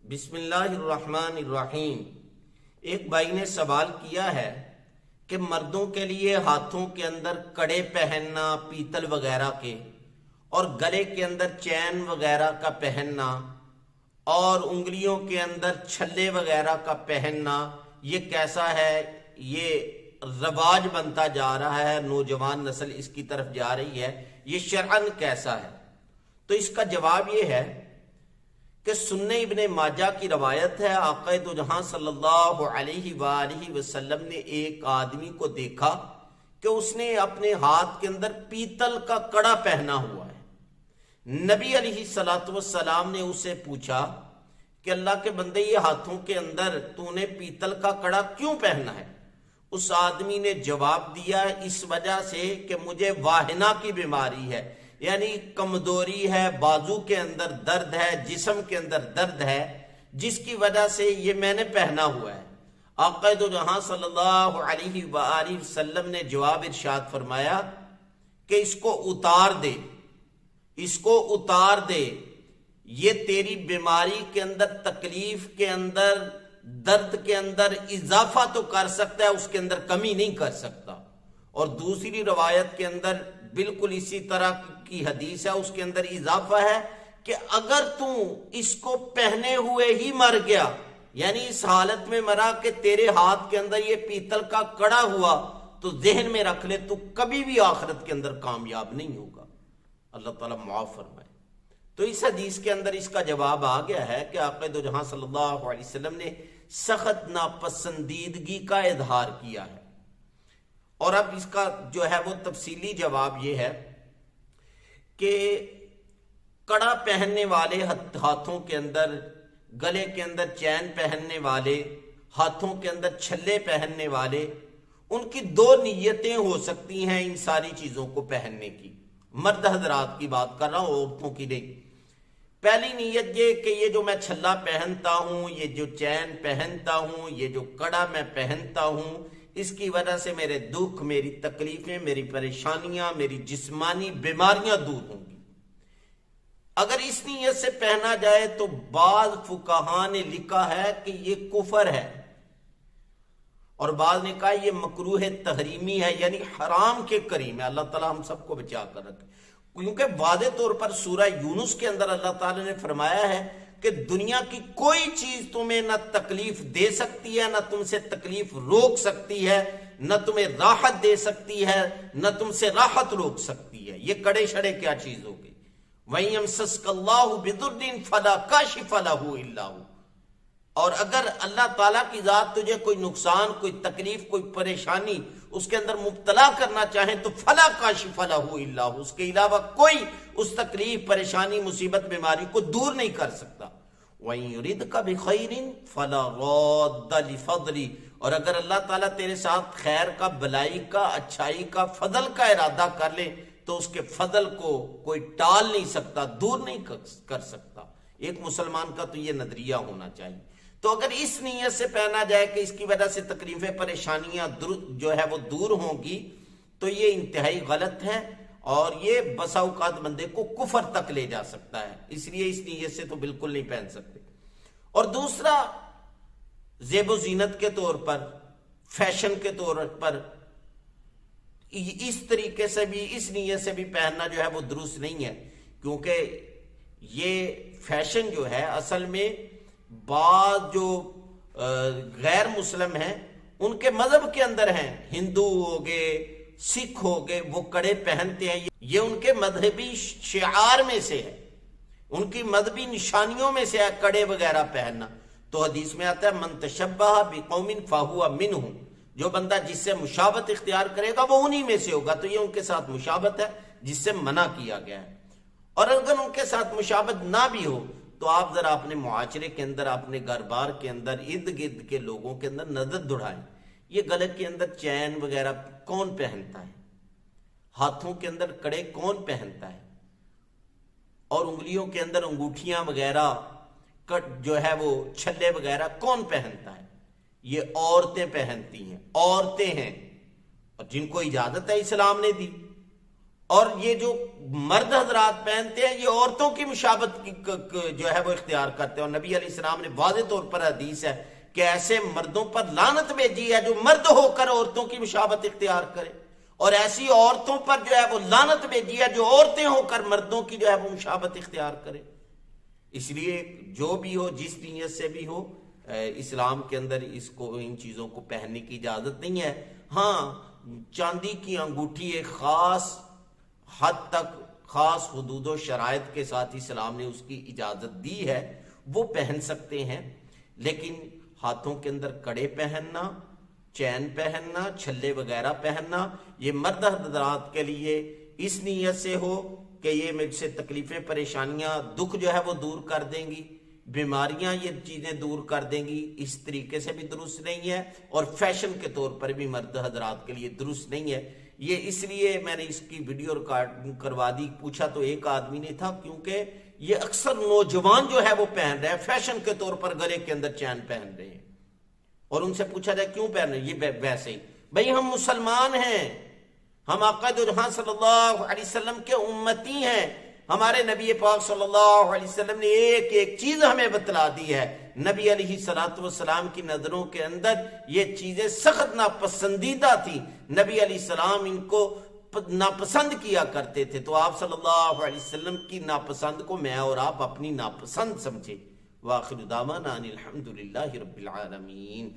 بسم اللہ الرحمن الرحیم۔ ایک بھائی نے سوال کیا ہے کہ مردوں کے لیے ہاتھوں کے اندر کڑے پہننا پیتل وغیرہ کے اور گلے کے اندر چین وغیرہ کا پہننا اور انگلیوں کے اندر چھلے وغیرہ کا پہننا یہ کیسا ہے؟ یہ رواج بنتا جا رہا ہے، نوجوان نسل اس کی طرف جا رہی ہے، یہ شرعن کیسا ہے؟ تو اس کا جواب یہ ہے کہ سنن ابن ماجہ کی روایت ہے، آقا دو جہاں صلی اللہ علیہ وآلہ وسلم نے ایک آدمی کو دیکھا کہ اس نے اپنے ہاتھ کے اندر پیتل کا کڑا پہنا ہوا ہے۔ نبی علیہ السلام نے اسے پوچھا کہ اللہ کے بندے، یہ ہاتھوں کے اندر تو نے پیتل کا کڑا کیوں پہنا ہے؟ اس آدمی نے جواب دیا، اس وجہ سے کہ مجھے واہنہ کی بیماری ہے، یعنی کمزوری ہے، بازو کے اندر درد ہے، جسم کے اندر درد ہے، جس کی وجہ سے یہ میں نے پہنا ہوا ہے۔ آقا دو جہاں صلی اللہ علیہ وآلہ وسلم نے جواب ارشاد فرمایا کہ اس کو اتار دے، اس کو اتار دے، یہ تیری بیماری کے اندر، تکلیف کے اندر، درد کے اندر اضافہ تو کر سکتا ہے، اس کے اندر کمی نہیں کر سکتا۔ اور دوسری روایت کے اندر بالکل اسی طرح کی حدیث ہے، اس کے اندر اضافہ ہے کہ اگر تو اس کو پہنے ہوئے ہی مر گیا، یعنی اس حالت میں مرا کہ تیرے ہاتھ کے اندر یہ پیتل کا کڑا ہوا، تو ذہن میں رکھ لے تو کبھی بھی آخرت کے اندر کامیاب نہیں ہوگا، اللہ تعالیٰ معاف فرمائے۔ تو اس حدیث کے اندر اس کا جواب آ گیا ہے کہ آقا دو جہاں صلی اللہ علیہ وسلم نے سخت ناپسندیدگی کا اظہار کیا ہے۔ اور اب اس کا جو ہے وہ تفصیلی جواب یہ ہے کہ کڑا پہننے والے، ہاتھوں کے اندر، گلے کے اندر چین پہننے والے، ہاتھوں کے اندر چھلے پہننے والے، ان کی دو نیتیں ہو سکتی ہیں ان ساری چیزوں کو پہننے کی۔ مرد حضرات کی بات کر رہا ہوں، عورتوں کی نہیں۔ پہلی نیت یہ کہ یہ جو میں چھلا پہنتا ہوں، یہ جو چین پہنتا ہوں، یہ جو کڑا میں پہنتا ہوں، اس کی وجہ سے میرے دکھ، میری تکلیفیں، میری پریشانیاں، میری جسمانی بیماریاں دور ہوں گی۔ اگر اس نیت سے پہنا جائے تو بعض فقہاء نے لکھا ہے کہ یہ کفر ہے، اور بعض نے کہا یہ مکروہ تحریمی ہے، یعنی حرام کے قریب ہے۔ اللہ تعالیٰ ہم سب کو بچا کر رکھے، کیونکہ واضح طور پر سورہ یونس کے اندر اللہ تعالیٰ نے فرمایا ہے کہ دنیا کی کوئی چیز تمہیں نہ تکلیف دے سکتی ہے، نہ تم سے تکلیف روک سکتی ہے، نہ تمہیں راحت دے سکتی ہے، نہ تم سے راحت روک سکتی ہے۔ یہ کڑے شڑے کیا چیز ہو گئی؟ وَإِن يَمْسَسْكَ اللَّهُ بِضُرٍّ فَلَا كَاشِفَ لَهُ إِلَّا هُوَ۔ اور اگر اللہ تعالیٰ کی ذات تجھے کوئی نقصان، کوئی تکلیف، کوئی پریشانی اس کے اندر مبتلا کرنا چاہیں تو فلا کاشف لہ الا ہو، اس کے علاوہ کوئی اس تکلیف، پریشانی، مصیبت، بیماری کو دور نہیں کر سکتا۔ وَإِن يُرِدْكَ بِخَيْرٍ فَلَا رَادَّ لِفَضْلِهِ، اور اگر اللہ تعالیٰ تیرے ساتھ خیر کا، بلائی کا، اچھائی کا، فضل کا ارادہ کر لے تو اس کے فضل کو کوئی ٹال نہیں سکتا، دور نہیں کر سکتا۔ ایک مسلمان کا تو یہ نظریہ ہونا چاہیے۔ تو اگر اس نیت سے پہنا جائے کہ اس کی وجہ سے تکلیفیں، پریشانیاں جو ہے وہ دور ہوں گی، تو یہ انتہائی غلط ہے، اور یہ بسا اوقات بندے کو کفر تک لے جا سکتا ہے۔ اس لیے اس نیت سے تو بالکل نہیں پہن سکتے۔ اور دوسرا، زیب و زینت کے طور پر، فیشن کے طور پر، اس طریقے سے بھی، اس نیت سے بھی پہننا جو ہے وہ درست نہیں ہے، کیونکہ یہ فیشن جو ہے اصل میں بعض جو غیر مسلم ہیں ان کے مذہب کے اندر ہیں، ہندو ہو گئے، سکھ ہو گئے، وہ کڑے پہنتے ہیں، یہ ان کے مذہبی شعار میں سے ہے، ان کی مذہبی نشانیوں میں سے ہے کڑے وغیرہ پہننا۔ تو حدیث میں آتا ہے من تشبہ بقوم فہو منہم، جو بندہ جس سے مشابہت اختیار کرے گا وہ انہی میں سے ہوگا۔ تو یہ ان کے ساتھ مشابہت ہے جس سے منع کیا گیا ہے۔ اور اگر ان کے ساتھ مشابہت نہ بھی ہو تو آپ ذرا اپنے معاشرے کے اندر، اپنے گھر بار کے اندر، ارد گرد کے لوگوں کے اندر نظر دوڑائیں، یہ گلے کے اندر چین وغیرہ کون پہنتا ہے؟ ہاتھوں کے اندر کڑے کون پہنتا ہے؟ اور انگلیوں کے اندر انگوٹھیاں وغیرہ، جو ہے وہ چھلے وغیرہ کون پہنتا ہے؟ یہ عورتیں پہنتی ہیں، عورتیں ہیں، اور جن کو اجازت ہے اسلام نے دی۔ اور یہ جو مرد حضرات پہنتے ہیں یہ عورتوں کی مشابہت جو ہے وہ اختیار کرتے ہیں، اور نبی علیہ السلام نے واضح طور پر حدیث ہے کہ ایسے مردوں پر لعنت بھیجی ہے جو مرد ہو کر عورتوں کی مشابہت اختیار کرے، اور ایسی عورتوں پر جو ہے وہ لعنت بھیجی ہے جو عورتیں ہو کر مردوں کی جو ہے وہ مشابہت اختیار کرے۔ اس لیے جو بھی ہو، جس نیت سے بھی ہو، اسلام کے اندر اس کو ان چیزوں کو پہننے کی اجازت نہیں ہے۔ ہاں، چاندی کی انگوٹھی ایک خاص حد تک، خاص حدود و شرائط کے ساتھ اسلام نے اس کی اجازت دی ہے، وہ پہن سکتے ہیں، لیکن ہاتھوں کے اندر کڑے پہننا، چین پہننا، چھلے وغیرہ پہننا، یہ مرد حضرات کے لیے اس نیت سے ہو کہ یہ مجھ سے تکلیفیں، پریشانیاں، دکھ جو ہے وہ دور کر دیں گی، بیماریاں یہ چیزیں دور کر دیں گی، اس طریقے سے بھی درست نہیں ہے، اور فیشن کے طور پر بھی مرد حضرات کے لیے درست نہیں ہے۔ یہ اس لیے میں نے اس کی ویڈیو ریکارڈ کروا دی، پوچھا تو ایک آدمی نے تھا، کیونکہ یہ اکثر نوجوان جو ہے وہ پہن رہے ہیں فیشن کے طور پر، گلے کے اندر چین پہن رہے ہیں، اور ان سے پوچھا جائے کیوں پہن رہے ہیں، یہ ویسے ہی، بھئی ہم مسلمان ہیں، ہم آقا دو جہاں صلی اللہ علیہ وسلم کے امتی ہیں، ہمارے نبی پاک صلی اللہ علیہ وسلم نے ایک ایک چیز ہمیں بتلا دی ہے۔ نبی علیہ السلام کی نظروں کے اندر یہ چیزیں سخت ناپسندیدہ تھی، نبی علیہ السلام ان کو ناپسند کیا کرتے تھے، تو آپ صلی اللہ علیہ وسلم کی ناپسند کو میں اور آپ اپنی ناپسند سمجھے۔ وآخر دعوانا ان الحمدللہ رب العالمین۔